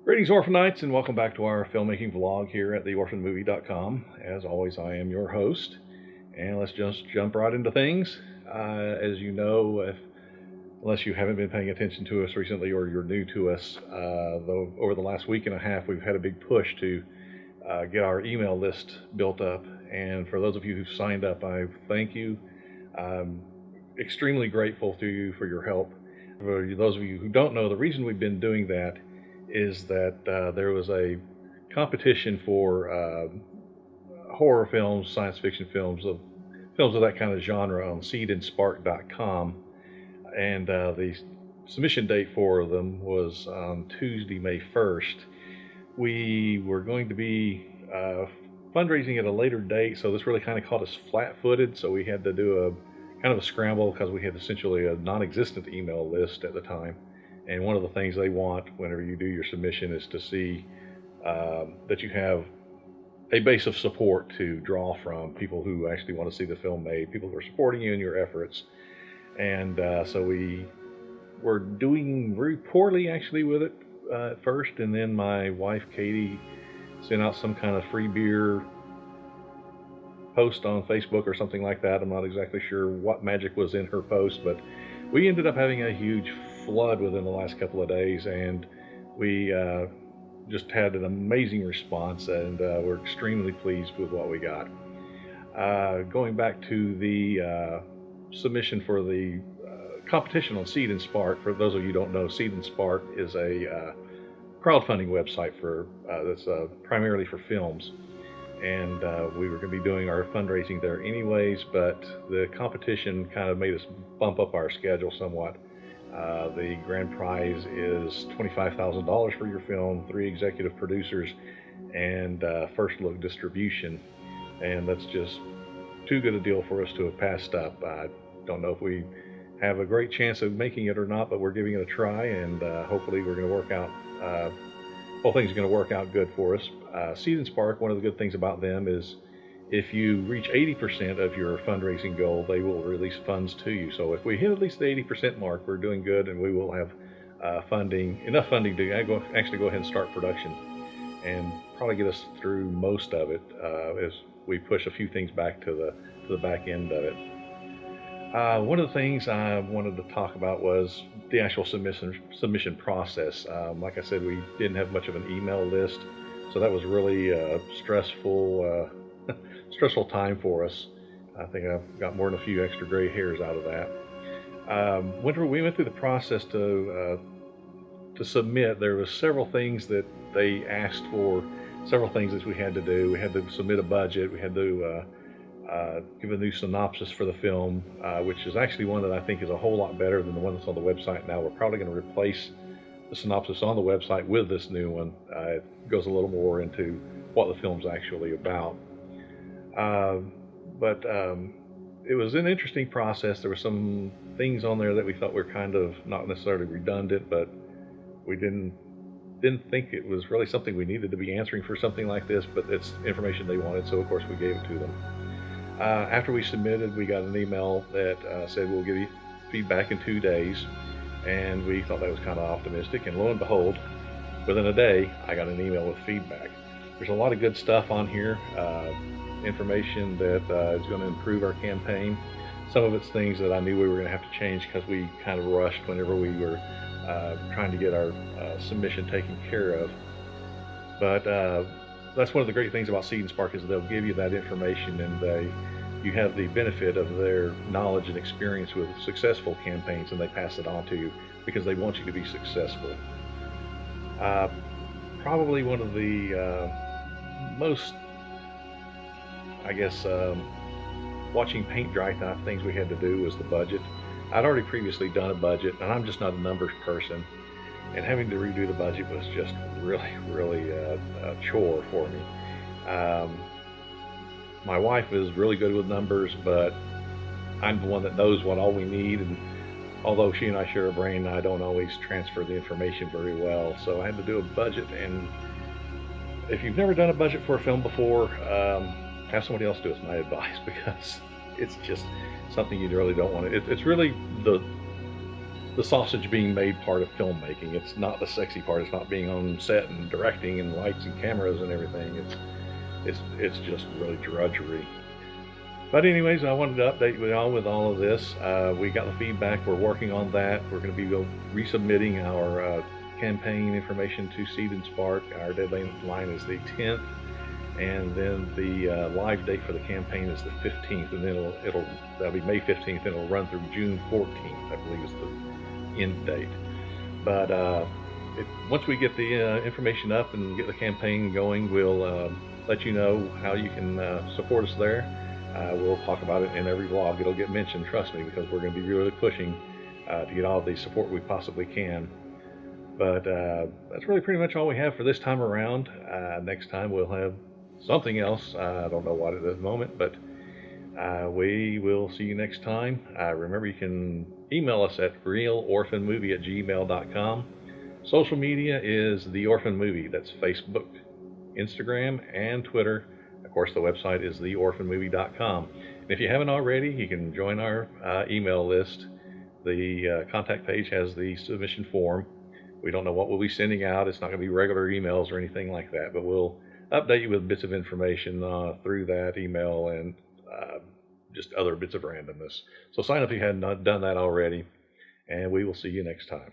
Greetings, Orphanites, and welcome back to our filmmaking vlog here at theorphanmovie.com. As always, I am your host, and let's just jump right into things. As you know, unless you haven't been paying attention to us recently or you're new to us, though over the last week and a half, we've had a big push to get our email list built up. And for those of you who've signed up, I thank you. I'm extremely grateful to you for your help. For those of you who don't know, the reason we've been doing that is that there was a competition for horror films, science fiction films, films of that kind of genre on seedandspark.com, and the submission date for them was on Tuesday, May 1st. We were going to be fundraising at a later date, so this really kind of caught us flat-footed, so we had to do a kind of a scramble because we had essentially a non-existent email list at the time. And one of the things they want whenever you do your submission is to see that you have a base of support to draw from, people who actually want to see the film made, people who are supporting you in your efforts. And so we were doing very poorly actually with it at first, and then my wife Katie sent out some kind of free beer post on Facebook or something like that. I'm not exactly sure what magic was in her post, but we ended up having a huge flood within the last couple of days, and we just had an amazing response, and we're extremely pleased with what we got. Going back to the submission for the competition on Seed and Spark, for those of you who don't know, Seed and Spark is a crowdfunding website that's primarily for films. And we were going to be doing our fundraising there anyways, but the competition kind of made us bump up our schedule somewhat. The grand prize is $25,000 for your film, 3 executive producers, and first look distribution. And that's just too good a deal for us to have passed up. I don't know if we have a great chance of making it or not, but we're giving it a try, and hopefully we're going to work out. Whole thing's going to work out good for us. Seed and Spark, one of the good things about them is if you reach 80% of your fundraising goal, they will release funds to you. So if we hit at least the 80% mark, we're doing good, and we will have enough funding to actually go ahead and start production and probably get us through most of it as we push a few things back to the back end of it. One of the things I wanted to talk about was the actual submission process. Like I said, we didn't have much of an email list, so that was really stressful time for us. I think I've got more than a few extra gray hairs out of that. Whenever we went through the process to submit, there was several things that they asked for, several things that we had to do. We had to submit a budget. We had to give a new synopsis for the film, which is actually one that I think is a whole lot better than the one that's on the website now. We're probably going to replace the synopsis on the website with this new one. It goes a little more into what the film's actually about. But it was an interesting process. There were some things on there that we thought were kind of not necessarily redundant, but we didn't think it was really something we needed to be answering for something like this, but it's information they wanted, so of course we gave it to them. After we submitted, we got an email that said we'll give you feedback in 2 days, and we thought that was kind of optimistic, and lo and behold, within a day, I got an email with feedback. There's a lot of good stuff on here, information that is going to improve our campaign. Some of it's things that I knew we were going to have to change because we kind of rushed whenever we were trying to get our submission taken care of. But that's one of the great things about Seed and Spark is they'll give you that information, and you have the benefit of their knowledge and experience with successful campaigns, and they pass it on to you because they want you to be successful. Probably one of the most, I guess, watching paint dry type things we had to do was the budget. I'd already previously done a budget, and I'm just not a numbers person, and having to redo the budget was just really a chore for me. My wife is really good with numbers, but I'm the one that knows what all we need, and although she and I share a brain, I don't always transfer the information very well, so I had to do a budget. And if you've never done a budget for a film before, have somebody else do it, is my advice, because it's just something you really don't want to. It's really the sausage being made part of filmmaking. It's not the sexy part. It's not being on set and directing and lights and cameras and everything. It's just really drudgery. But anyways, I wanted to update you all with all of this. We got the feedback. We're working on that. We're going to be resubmitting our campaign information to Seed and Spark. Our deadline is the 10th, and then the live date for the campaign is the 15th, and then that'll be May 15th, and it'll run through June 14th, I believe is the end date. But once we get the information up and get the campaign going, we'll let you know how you can support us there. We'll talk about it in every vlog. It'll get mentioned, trust me, because we're going to be really pushing to get all the support we possibly can. But that's really pretty much all we have for this time around. Next time we'll have something else. I don't know what at the moment, but we will see you next time. Remember, you can email us at realorphanmovie@gmail.com. Social media is The Orphan Movie. That's Facebook, Instagram, and Twitter. Of course, the website is theorphanmovie.com. And if you haven't already, you can join our email list. The contact page has the submission form. We don't know what we'll be sending out. It's not going to be regular emails or anything like that, but we'll update you with bits of information through that email and just other bits of randomness. So sign up if you hadn't done that already, and we will see you next time.